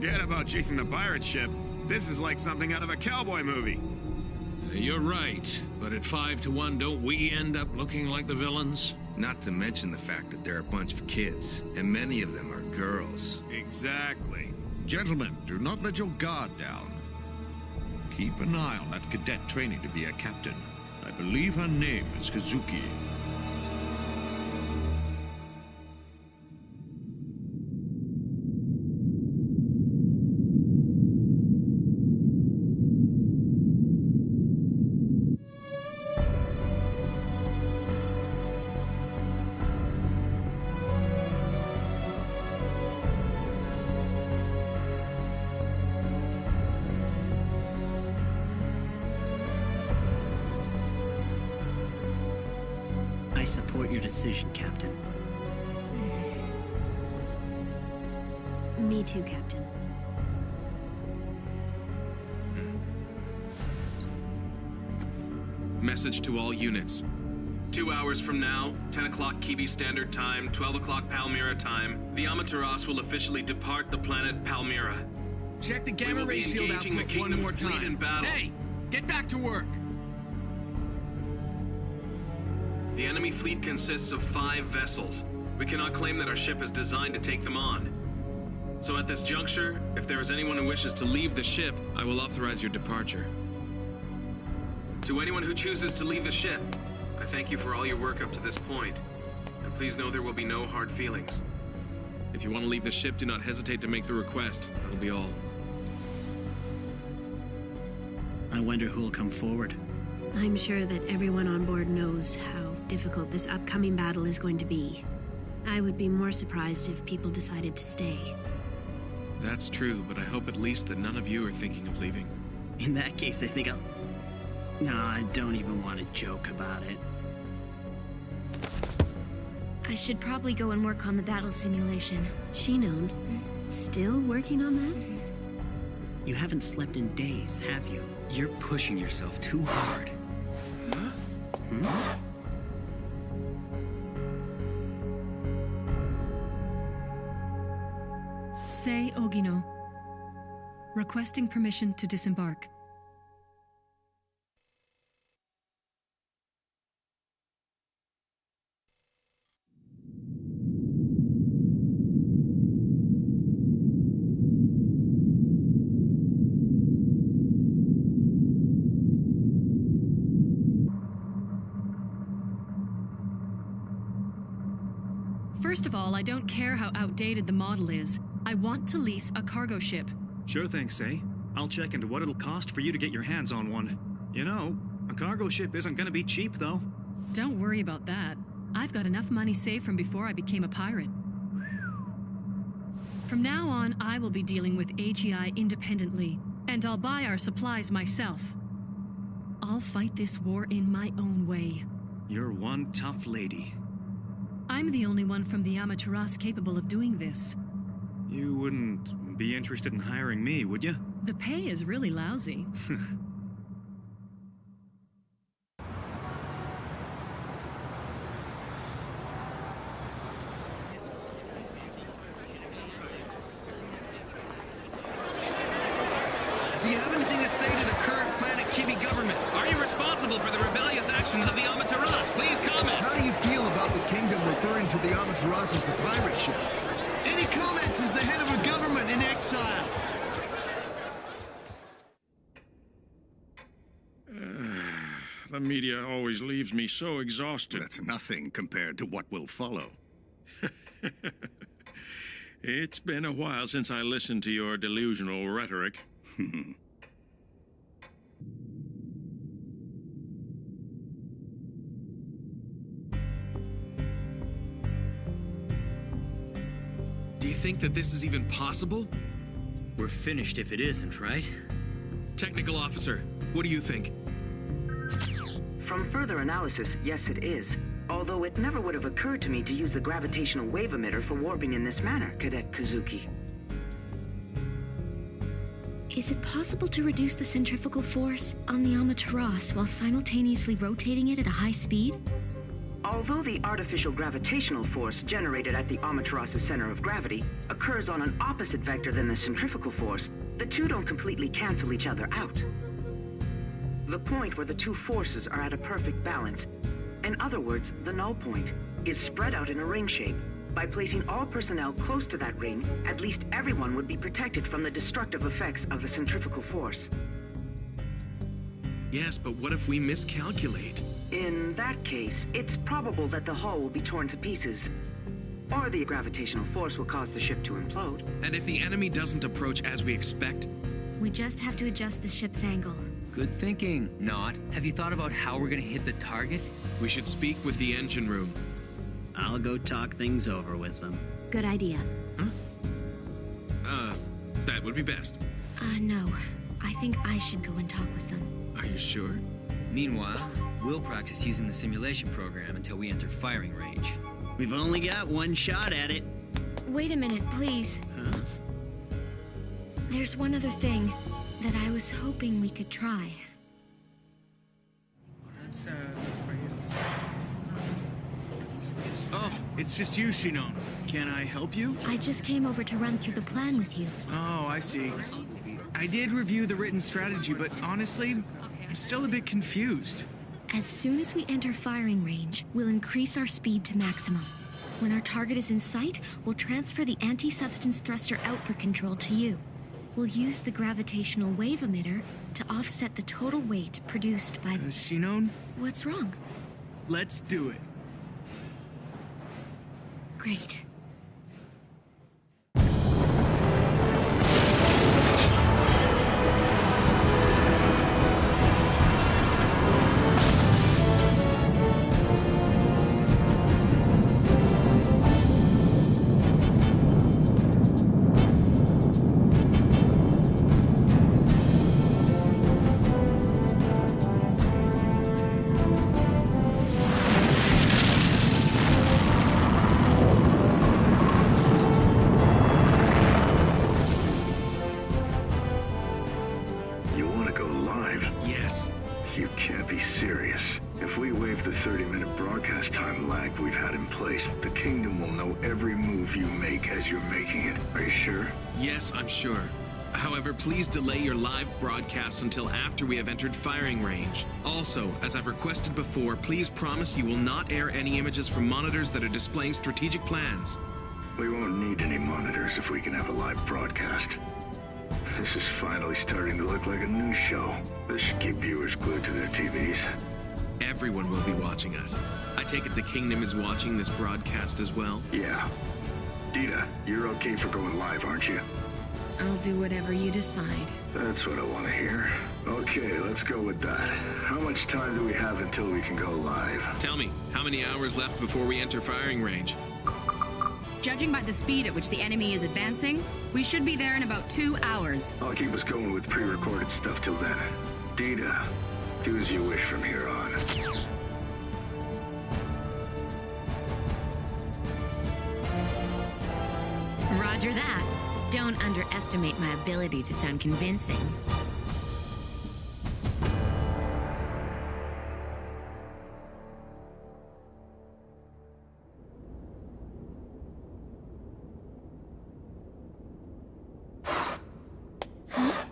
Forget about chasing the pirate ship. This is like something out of a cowboy movie. You're right, but at 5 to 1, don't we end up looking like the villains? Not to mention the fact that they're a bunch of kids, and many of them are girls. Exactly. Gentlemen, do not let your guard down. Keep an eye on that cadet training to be a captain. I believe her name is Kazuki. I support your decision, Captain. Me too, Captain. Message to all units. 2 hours from now, 10 o'clock Kibi Standard Time, 12 o'clock Palmyra Time, the Amaterasu will officially depart the planet Palmyra. Check the gamma ray shield output one more time. Hey, get back to work! The enemy fleet consists of 5 vessels. We cannot claim that our ship is designed to take them on. So at this juncture, if there is anyone who wishes to leave the ship, I will authorize your departure. To anyone who chooses to leave the ship, I thank you for all your work up to this point. And please know there will be no hard feelings. If you want to leave the ship, do not hesitate to make the request. That'll be all. I wonder who'll come forward. I'm sure that everyone on board knows how difficult this upcoming battle is going to be. I would be more surprised if people decided to stay. That's true, but I hope at least that none of you are thinking of leaving. In that case, I think I'll... No, I don't even want to joke about it. I should probably go and work on the battle simulation. Shinon, still working on that? You haven't slept in days, have you? You're pushing yourself too hard. Huh? Sei Ogino. Requesting permission to disembark. First of all, I don't care how outdated the model is. I want to lease a cargo ship. Sure thing, Sei. I'll check into what it'll cost for you to get your hands on one. You know, a cargo ship isn't gonna be cheap, though. Don't worry about that. I've got enough money saved from before I became a pirate. From now on, I will be dealing with AGI independently, and I'll buy our supplies myself. I'll fight this war in my own way. You're one tough lady. I'm the only one from the Amaterasu capable of doing this. You wouldn't be interested in hiring me, would you? The pay is really lousy. Do you have anything to say to the current Planet Kibi government? Are you responsible for the rebellious actions of the Amaterasu? Please comment! How do you feel about the kingdom referring to the Amaterasu as a pirate ship? Any comments as the head of a government in exile? The media always leaves me so exhausted. That's nothing compared to what will follow. It's been a while since I listened to your delusional rhetoric. Do you think that this is even possible? We're finished if it isn't, right? Technical officer, what do you think? From further analysis, yes it is. Although it never would have occurred to me to use the gravitational wave emitter for warping in this manner, Cadet Kazuki. Is it possible to reduce the centrifugal force on the Amaterasu while simultaneously rotating it at a high speed? Although the artificial gravitational force generated at the Amateras's center of gravity occurs on an opposite vector than the centrifugal force, the two don't completely cancel each other out. The point where the two forces are at a perfect balance, in other words, the null point, is spread out in a ring shape. By placing all personnel close to that ring, at least everyone would be protected from the destructive effects of the centrifugal force. Yes, but what if we miscalculate? In that case, it's probable that the hull will be torn to pieces, or the gravitational force will cause the ship to implode. And if the enemy doesn't approach as we expect? We just have to adjust the ship's angle. Good thinking. Not. Have you thought about how we're gonna hit the target? We should speak with the engine room. I'll go talk things over with them. Good idea. Huh? That would be best. No. I think I should go and talk with them. Are you sure? Meanwhile, we'll practice using the simulation program until we enter firing range. We've only got one shot at it. Wait a minute, please. Huh? There's one other thing that I was hoping we could try. Oh, it's just you, Shinon. Can I help you? I just came over to run through the plan with you. Oh, I see. I did review the written strategy, but honestly, I'm still a bit confused. As soon as we enter firing range, we'll increase our speed to maximum. When our target is in sight, we'll transfer the anti-substance thruster output control to you. We'll use the gravitational wave emitter to offset the total weight produced by... Shinon? What's wrong? Let's do it. Great. Yes, I'm sure. However, please delay your live broadcast until after we have entered firing range. Also, as I've requested before, please promise you will not air any images from monitors that are displaying strategic plans. We won't need any monitors if we can have a live broadcast. This is finally starting to look like a news show. This should keep viewers glued to their TVs. Everyone will be watching us. I take it the Kingdom is watching this broadcast as well? Yeah. Dita, you're okay for going live, aren't you? I'll do whatever you decide. That's what I want to hear. Okay, let's go with that. How much time do we have until we can go live? Tell me, how many hours left before we enter firing range? Judging by the speed at which the enemy is advancing, we should be there in about 2 hours. I'll keep us going with pre-recorded stuff till then. Dita, do as you wish from here on. Roger that. Don't underestimate my ability to sound convincing. Huh?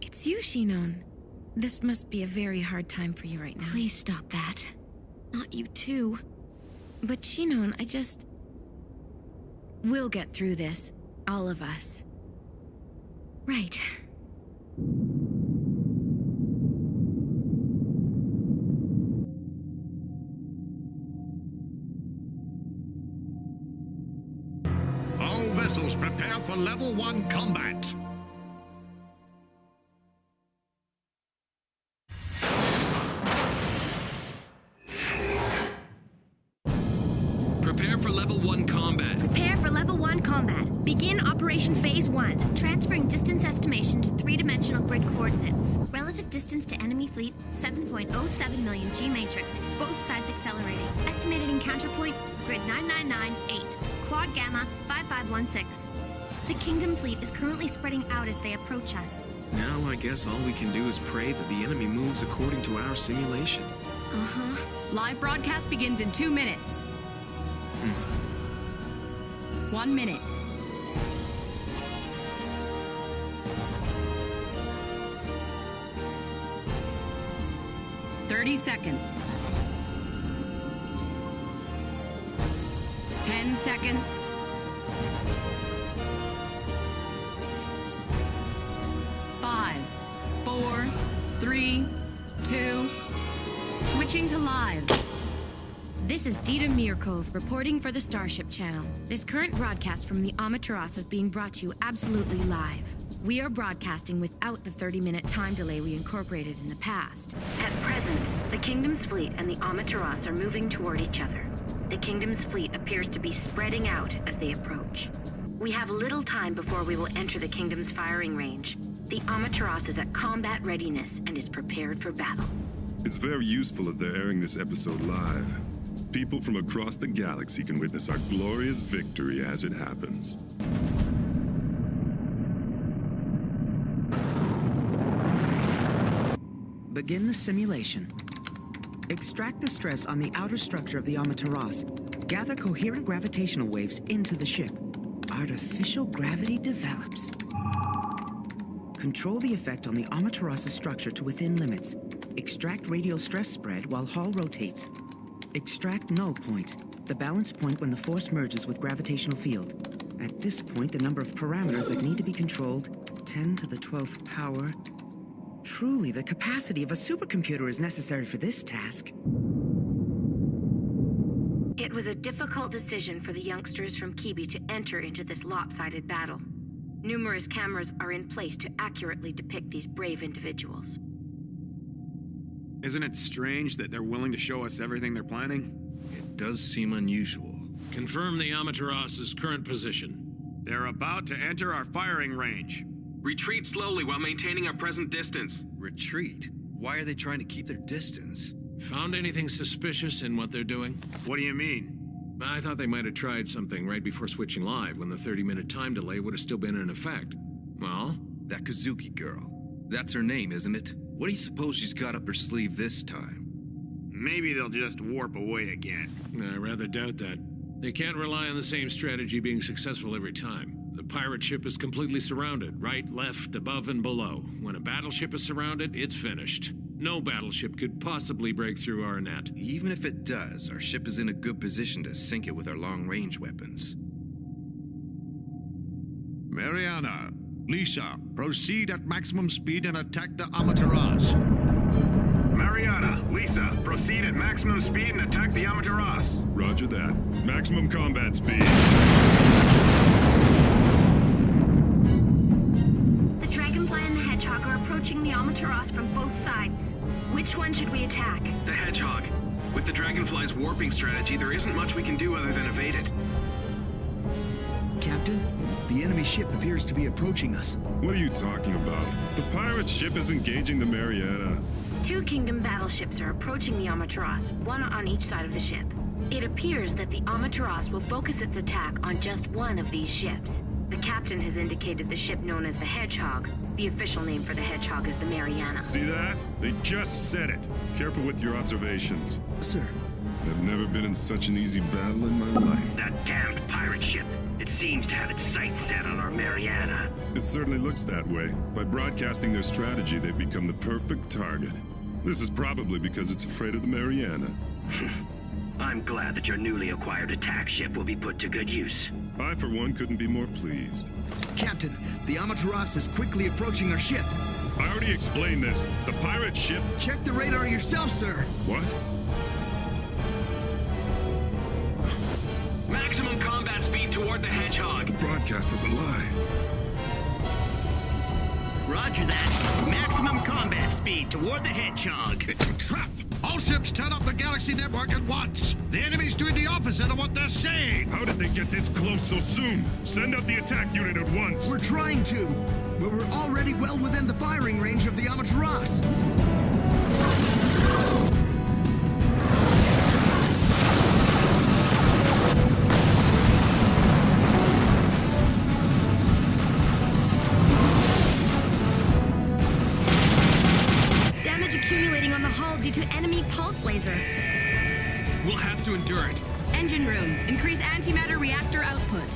It's you, Shinon. This must be a very hard time for you right now. Please stop that. Not you too. But Shinon, We'll get through this. All of us. Right. All vessels prepare for level 1 combat. Prepare for level 1 combat. Prepare for level 1 combat. Begin Operation Phase 1. Transferring distance estimation to 3-dimensional grid coordinates. Relative distance to enemy fleet, 7.07 million G-matrix. Both sides accelerating. Estimated encounter point, grid 9998. Quad Gamma, 5516. The Kingdom fleet is currently spreading out as they approach us. Now I guess all we can do is pray that the enemy moves according to our simulation. Uh-huh. Live broadcast begins in 2 minutes. 1 minute. "30 seconds. 10 seconds. 5, 4, 3, 2. Switching to live. This is Dita Mirkov reporting for the Starship Channel. This current broadcast from the Amaterasu is being brought to you absolutely live. We are broadcasting without the 30-minute time delay we incorporated in the past. At present, the Kingdom's fleet and the Amaterasu are moving toward each other. The Kingdom's fleet appears to be spreading out as they approach. We have little time before we will enter the Kingdom's firing range. The Amaterasu is at combat readiness and is prepared for battle. It's very useful that they're airing this episode live. People from across the galaxy can witness our glorious victory as it happens. Begin the simulation. Extract the stress on the outer structure of the Amaterasu. Gather coherent gravitational waves into the ship. Artificial gravity develops. Control the effect on the Amaterasu structure to within limits. Extract radial stress spread while Hall rotates. Extract null point, the balance point when the force merges with gravitational field. At this point, the number of parameters that need to be controlled, 10 to the 12th power. Truly, the capacity of a supercomputer is necessary for this task. It was a difficult decision for the youngsters from Kibi to enter into this lopsided battle. Numerous cameras are in place to accurately depict these brave individuals. Isn't it strange that they're willing to show us everything they're planning? It does seem unusual. Confirm the Amaterasu's current position. They're about to enter our firing range. Retreat slowly while maintaining our present distance. Retreat? Why are they trying to keep their distance? Found anything suspicious in what they're doing? What do you mean? I thought they might have tried something right before switching live when the 30-minute time delay would have still been in effect. Well? That Kazuki girl. That's her name, isn't it? What do you suppose she's got up her sleeve this time? Maybe they'll just warp away again. I rather doubt that. They can't rely on the same strategy being successful every time. The pirate ship is completely surrounded, right, left, above, and below. When a battleship is surrounded, it's finished. No battleship could possibly break through our net. Even if it does, our ship is in a good position to sink it with our long-range weapons. Mariana, Lisa, proceed at maximum speed and attack the Amaterasu. Mariana, Lisa, proceed at maximum speed and attack the Amaterasu. Roger that. Maximum combat speed. The Dragonfly and the Hedgehog are approaching the Amaterasu from both sides. Which one should we attack? The Hedgehog. With the Dragonfly's warping strategy, there isn't much we can do other than evade it. Captain, the enemy ship appears to be approaching us. What are you talking about? The pirate ship is engaging the Mariana. 2 Kingdom battleships are approaching the Amaterasu, one on each side of the ship. It appears that the Amaterasu will focus its attack on just one of these ships. The captain has indicated the ship known as the Hedgehog. The official name for the Hedgehog is the Mariana. See that? They just said it. Careful with your observations. Sir. I've never been in such an easy battle in my life. That damned pirate ship. It seems to have its sights set on our Mariana. It certainly looks that way. By broadcasting their strategy, they've become the perfect target. This is probably because it's afraid of the Mariana. I'm glad that your newly acquired attack ship will be put to good use. I, for one, couldn't be more pleased. Captain, the Amaterasu is quickly approaching our ship. I already explained this. The pirate ship... Check the radar yourself, sir. What? Maximum combat speed toward the Hedgehog. The broadcast is a lie. Roger that. Maximum combat speed toward the Hedgehog. It's a trap. All ships turn off the Galaxy network at once. The enemy's doing the opposite of what they're saying. How did they get this close so soon? Send out the attack unit at once. We're trying to, but we're already well within the firing range of the Amaterasu. Damage accumulating on the hull due to enemy pulse laser. We'll have to endure it. Engine room. Increase antimatter reactor output.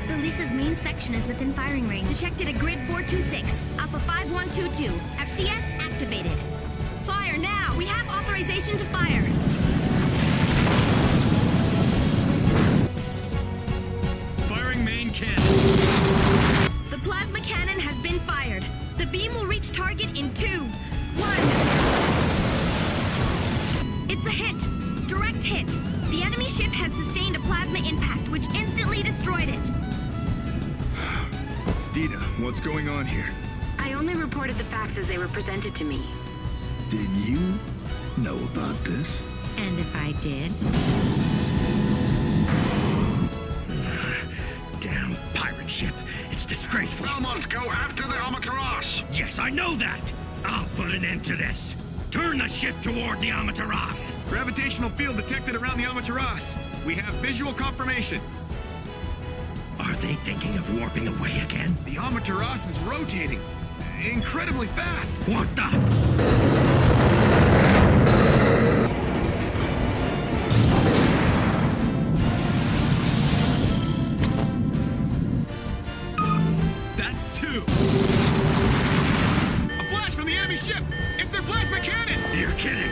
The Lisa's main section is within firing range. Detected at grid 426, Alpha 5122. FCS activated. Fire now! We have authorization to fire! Firing main cannon. The plasma cannon has been fired. The beam will reach target in 2, 1. It's a hit. Direct hit. The enemy ship has sustained a plasma impact, which instantly destroyed it. Dita, what's going on here? I only reported the facts as they were presented to me. Did you know about this? And if I did? Damn pirate ship. It's disgraceful. Belmont, go after the Amaterasu! Yes, I know that. I'll put an end to this. Turn the ship toward the Amaterasu. Gravitational field detected around the Amaterasu. We have visual confirmation. Are they thinking of warping away again? The Amaterasu is rotating incredibly fast. What the? That's 2. A flash from the enemy ship! It's their plasma cannon! You're kidding.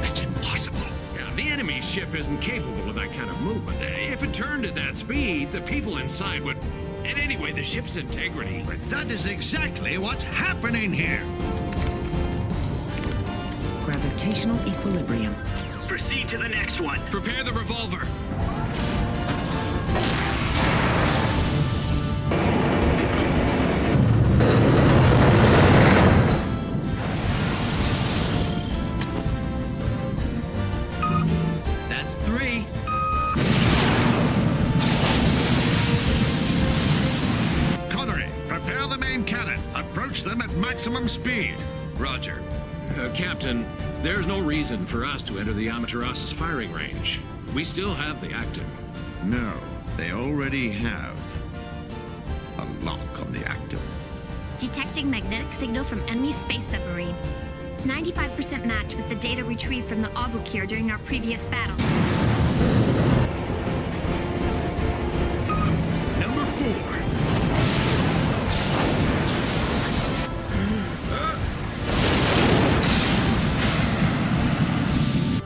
That's impossible. Now, the enemy ship isn't capable of that kind of movement. If it turned at that speed, the people inside would... And anyway, the ship's integrity... But that is exactly what's happening here. Gravitational equilibrium. Proceed to the next one. Prepare the revolver. That's 3. Connery, prepare the main cannon. Approach them at maximum speed. Roger. Captain, there's no reason for us to enter the Amaterasu's firing range. We still have the active. No, they already have a lock on the active. Detecting magnetic signal from enemy space submarine. 95% match with the data retrieved from the Abukir during our previous battle. Number 4.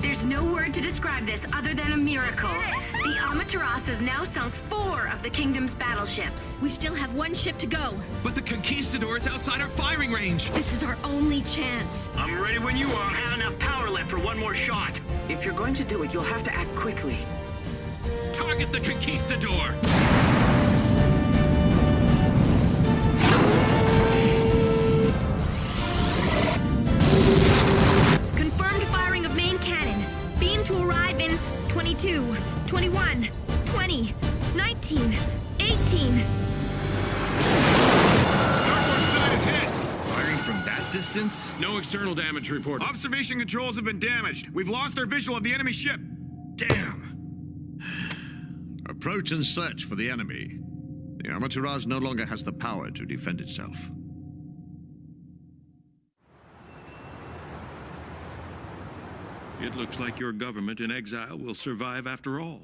There's no word to describe this other than a miracle. The Amaterasu has now sunk 4 of the Kingdom's battleships. We still have 1 ship to go. But the Conquistador is outside our firing range. This is our only chance. I'm ready when you are. Have enough power left for one more shot. If you're going to do it, you'll have to act quickly. Target the Conquistador. Confirmed firing of main cannon. Beam to arrive in 22, 21, 20, 19, 18. Starboard side is hit. Firing from that distance? No external damage reported. Observation controls have been damaged. We've lost our visual of the enemy ship. Damn. Approach and search for the enemy. The Amaterasu no longer has the power to defend itself. It looks like your government in exile will survive after all.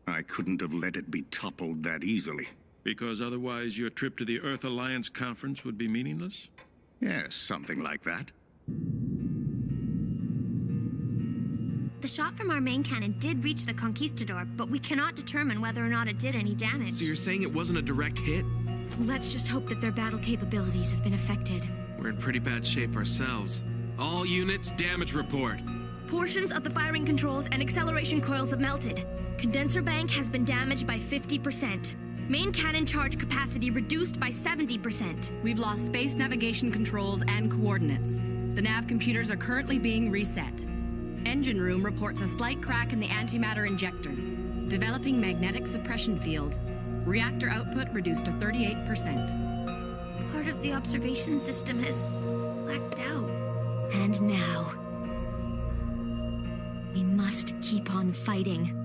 I couldn't have let it be toppled that easily. Because otherwise your trip to the Earth Alliance conference would be meaningless? Yes, something like that. The shot from our main cannon did reach the Conquistador, but we cannot determine whether or not it did any damage. So you're saying it wasn't a direct hit? Let's just hope that their battle capabilities have been affected. We're in pretty bad shape ourselves. All units, damage report. Portions of the firing controls and acceleration coils have melted. Condenser bank has been damaged by 50%. Main cannon charge capacity reduced by 70%. We've lost space navigation controls and coordinates. The nav computers are currently being reset. Engine room reports a slight crack in the antimatter injector. Developing magnetic suppression field. Reactor output reduced to 38%. Part of the observation system has blacked out. And now, we must keep on fighting.